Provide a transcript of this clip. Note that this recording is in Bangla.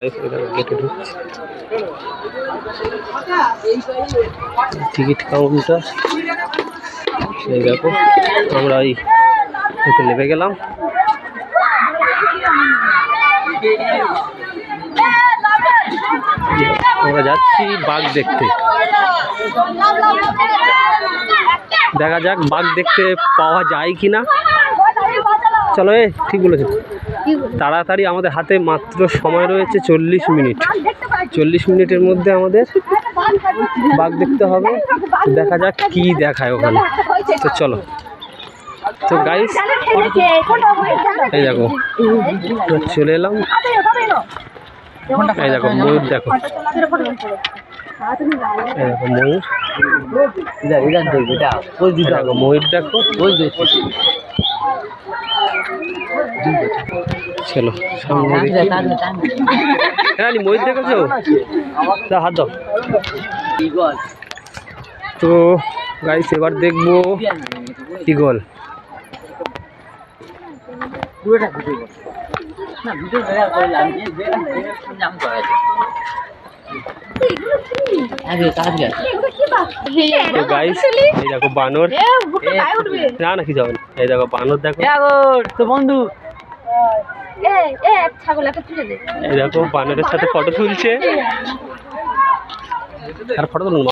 গেটে ঢুকছি, টিকিট কাউন্টার। এই দেখো আমরা এই নেমে গেলাম। আমরা যাচ্ছি বাঘ দেখতে। দেখা যাক বাঘ দেখতে পাওয়া যায় কিনা। চলো, ঠিক বলেছো। তাড়াতাড়ি, আমাদের হাতে মাত্র সময় রয়েছে 40 মিনিট। 40 মিনিটের মধ্যে আমাদের বাঘ দেখতে হবে। দেখা যাক কি দেখায় ওখানে। তো চলো। তো গাইস, এই দেখো চলে এলাম। এই দেখো ময়ূর, দেখো ময়ূর, দেখো ময়ূর, দেখো। চলো হ্যাঁ, ময়ূর দেখেছো? হাত দাও। তো গাইস, এবার দেখবো ঈগল। তো গাইস, এই দেখো বানর। না না, কি যাবে না। এই দেখো বানর, দেখো তো বন্ধু। এই দেখো বানরের সাথে ফটো তুলছে। আর ফটো তুলুন।